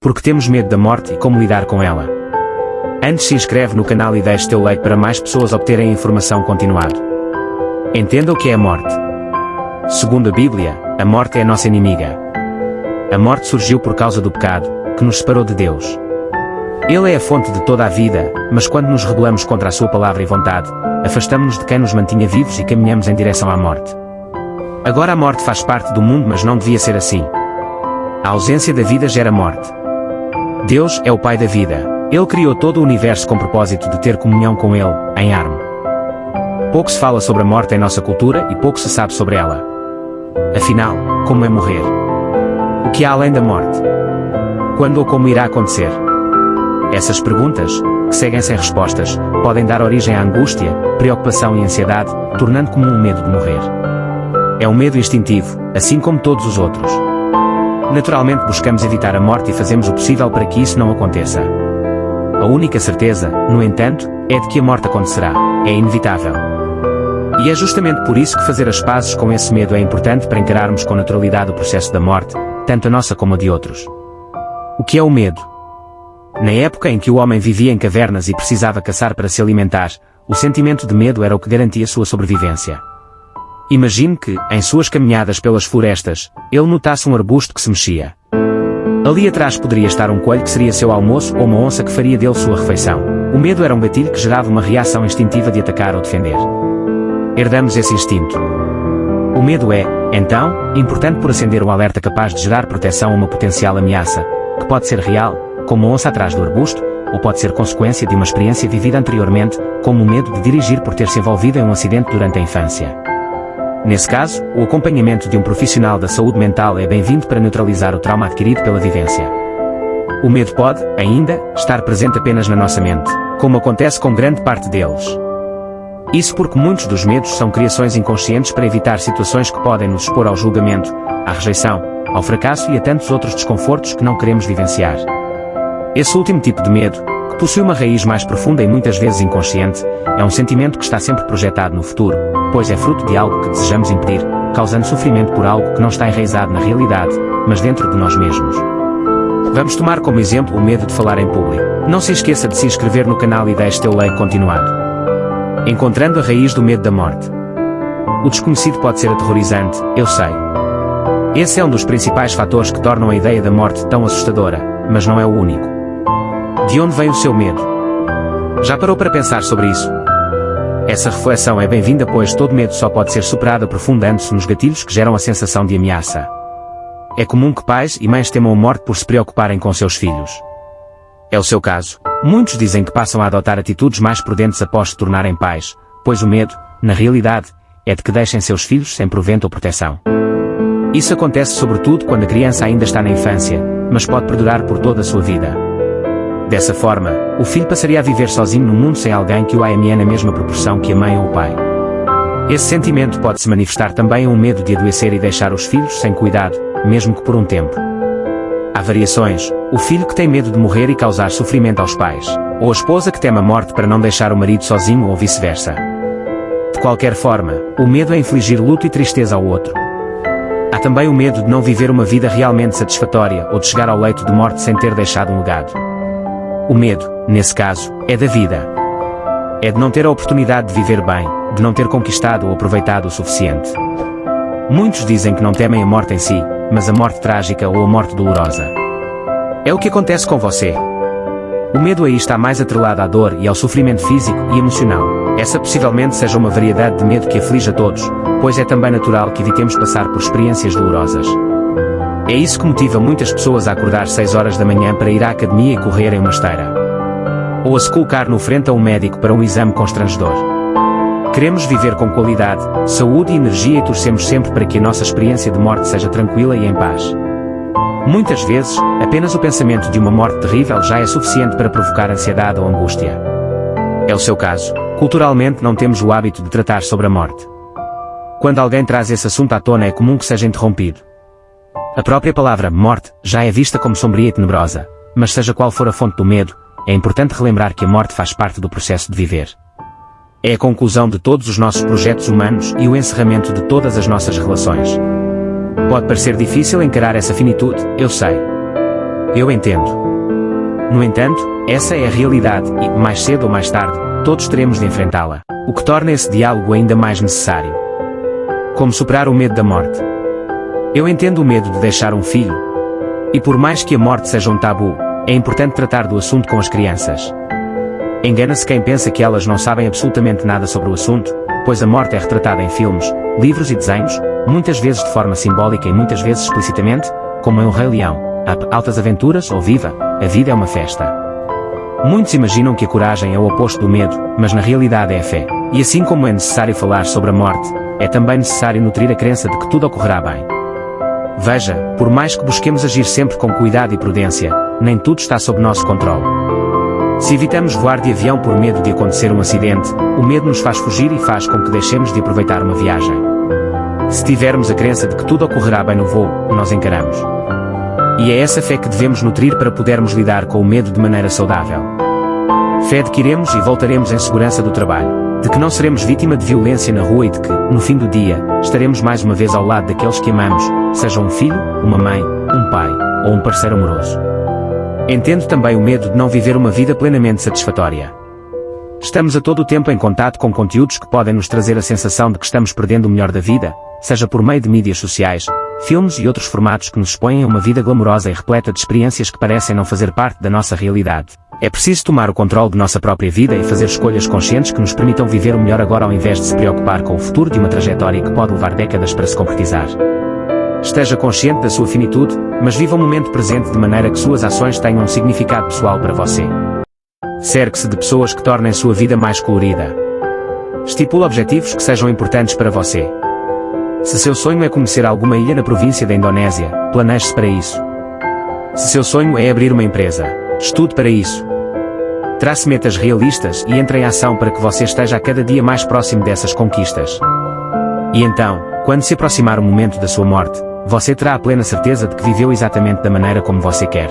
Porque temos medo da morte e como lidar com ela. Antes, se inscreve no canal e deixe teu like para mais pessoas obterem informação continuada. Entenda o que é a morte. Segundo a Bíblia, a morte é a nossa inimiga. A morte surgiu por causa do pecado, que nos separou de Deus. Ele é a fonte de toda a vida, mas quando nos rebelamos contra a sua palavra e vontade, afastamos-nos de quem nos mantinha vivos e caminhamos em direção à morte. Agora a morte faz parte do mundo, mas não devia ser assim. A ausência da vida gera morte. Deus é o Pai da vida. Ele criou todo o universo com o propósito de ter comunhão com Ele, em Armo. Pouco se fala sobre a morte em nossa cultura e pouco se sabe sobre ela. Afinal, como é morrer? O que há além da morte? Quando ou como irá acontecer? Essas perguntas, que seguem sem respostas, podem dar origem à angústia, preocupação e ansiedade, tornando comum o medo de morrer. É um medo instintivo, assim como todos os outros. Naturalmente buscamos evitar a morte e fazemos o possível para que isso não aconteça. A única certeza, no entanto, é de que a morte acontecerá. É inevitável. E é justamente por isso que fazer as pazes com esse medo é importante para encararmos com naturalidade o processo da morte, tanto a nossa como a de outros. O que é o medo? Na época em que o homem vivia em cavernas e precisava caçar para se alimentar, o sentimento de medo era o que garantia sua sobrevivência. Imagine que, em suas caminhadas pelas florestas, ele notasse um arbusto que se mexia. Ali atrás poderia estar um coelho que seria seu almoço ou uma onça que faria dele sua refeição. O medo era um gatilho que gerava uma reação instintiva de atacar ou defender. Herdamos esse instinto. O medo é, então, importante por acender um alerta capaz de gerar proteção a uma potencial ameaça, que pode ser real, como a onça atrás do arbusto, ou pode ser consequência de uma experiência vivida anteriormente, como o medo de dirigir por ter se envolvido em um acidente durante a infância. Nesse caso, o acompanhamento de um profissional da saúde mental é bem-vindo para neutralizar o trauma adquirido pela vivência. O medo pode, ainda, estar presente apenas na nossa mente, como acontece com grande parte deles. Isso porque muitos dos medos são criações inconscientes para evitar situações que podem nos expor ao julgamento, à rejeição, ao fracasso e a tantos outros desconfortos que não queremos vivenciar. Esse último tipo de medo, que possui uma raiz mais profunda e muitas vezes inconsciente, é um sentimento que está sempre projetado no futuro, pois é fruto de algo que desejamos impedir, causando sofrimento por algo que não está enraizado na realidade, mas dentro de nós mesmos. Vamos tomar como exemplo o medo de falar em público. Não se esqueça de se inscrever no canal e deixe teu like continuado. Encontrando a raiz do medo da morte. O desconhecido pode ser aterrorizante, eu sei. Esse é um dos principais fatores que tornam a ideia da morte tão assustadora, mas não é o único. De onde vem o seu medo? Já parou para pensar sobre isso? Essa reflexão é bem-vinda, pois todo medo só pode ser superado aprofundando-se nos gatilhos que geram a sensação de ameaça. É comum que pais e mães temam a morte por se preocuparem com seus filhos. É o seu caso. Muitos dizem que passam a adotar atitudes mais prudentes após se tornarem pais, pois o medo, na realidade, é de que deixem seus filhos sem provento ou proteção. Isso acontece sobretudo quando a criança ainda está na infância, mas pode perdurar por toda a sua vida. Dessa forma, o filho passaria a viver sozinho no mundo sem alguém que o ame na mesma proporção que a mãe ou o pai. Esse sentimento pode se manifestar também em um medo de adoecer e deixar os filhos sem cuidado, mesmo que por um tempo. Há variações: o filho que tem medo de morrer e causar sofrimento aos pais, ou a esposa que teme a morte para não deixar o marido sozinho ou vice-versa. De qualquer forma, o medo é infligir luto e tristeza ao outro. Há também o medo de não viver uma vida realmente satisfatória ou de chegar ao leito de morte sem ter deixado um legado. O medo, nesse caso, é da vida. É de não ter a oportunidade de viver bem, de não ter conquistado ou aproveitado o suficiente. Muitos dizem que não temem a morte em si, mas a morte trágica ou a morte dolorosa. É o que acontece com você. O medo aí está mais atrelado à dor e ao sofrimento físico e emocional. Essa possivelmente seja uma variedade de medo que aflige a todos, pois é também natural que evitemos passar por experiências dolorosas. É isso que motiva muitas pessoas a acordar 6 horas da manhã para ir à academia e correr em uma esteira. Ou a se colocar no frente a um médico para um exame constrangedor. Queremos viver com qualidade, saúde e energia e torcemos sempre para que a nossa experiência de morte seja tranquila e em paz. Muitas vezes, apenas o pensamento de uma morte terrível já é suficiente para provocar ansiedade ou angústia. É o seu caso. Culturalmente não temos o hábito de tratar sobre a morte. Quando alguém traz esse assunto à tona é comum que seja interrompido. A própria palavra morte já é vista como sombria e tenebrosa, mas seja qual for a fonte do medo, é importante relembrar que a morte faz parte do processo de viver. É a conclusão de todos os nossos projetos humanos e o encerramento de todas as nossas relações. Pode parecer difícil encarar essa finitude, eu sei. Eu entendo. No entanto, essa é a realidade e, mais cedo ou mais tarde, todos teremos de enfrentá-la, o que torna esse diálogo ainda mais necessário. Como superar o medo da morte? Eu entendo o medo de deixar um filho. E por mais que a morte seja um tabu, é importante tratar do assunto com as crianças. Engana-se quem pensa que elas não sabem absolutamente nada sobre o assunto, pois a morte é retratada em filmes, livros e desenhos, muitas vezes de forma simbólica e muitas vezes explicitamente, como em O Rei Leão, Up, Altas Aventuras ou Viva, a vida é uma festa. Muitos imaginam que a coragem é o oposto do medo, mas na realidade é a fé. E assim como é necessário falar sobre a morte, é também necessário nutrir a crença de que tudo ocorrerá bem. Veja, por mais que busquemos agir sempre com cuidado e prudência, nem tudo está sob nosso controle. Se evitamos voar de avião por medo de acontecer um acidente, o medo nos faz fugir e faz com que deixemos de aproveitar uma viagem. Se tivermos a crença de que tudo ocorrerá bem no voo, nós encaramos. E é essa fé que devemos nutrir para podermos lidar com o medo de maneira saudável. Fé de que iremos e voltaremos em segurança do trabalho. De que não seremos vítima de violência na rua e de que, no fim do dia, estaremos mais uma vez ao lado daqueles que amamos, seja um filho, uma mãe, um pai, ou um parceiro amoroso. Entendo também o medo de não viver uma vida plenamente satisfatória. Estamos a todo o tempo em contato com conteúdos que podem nos trazer a sensação de que estamos perdendo o melhor da vida, seja por meio de mídias sociais, filmes e outros formatos que nos expõem a uma vida glamourosa e repleta de experiências que parecem não fazer parte da nossa realidade. É preciso tomar o controle de nossa própria vida e fazer escolhas conscientes que nos permitam viver o melhor agora ao invés de se preocupar com o futuro de uma trajetória que pode levar décadas para se concretizar. Esteja consciente da sua finitude, mas viva o momento presente de maneira que suas ações tenham um significado pessoal para você. Cerque-se de pessoas que tornem sua vida mais colorida. Estipule objetivos que sejam importantes para você. Se seu sonho é conhecer alguma ilha na província da Indonésia, planeje-se para isso. Se seu sonho é abrir uma empresa, estude para isso. Trace metas realistas e entre em ação para que você esteja a cada dia mais próximo dessas conquistas. E então, quando se aproximar o momento da sua morte, você terá a plena certeza de que viveu exatamente da maneira como você quer.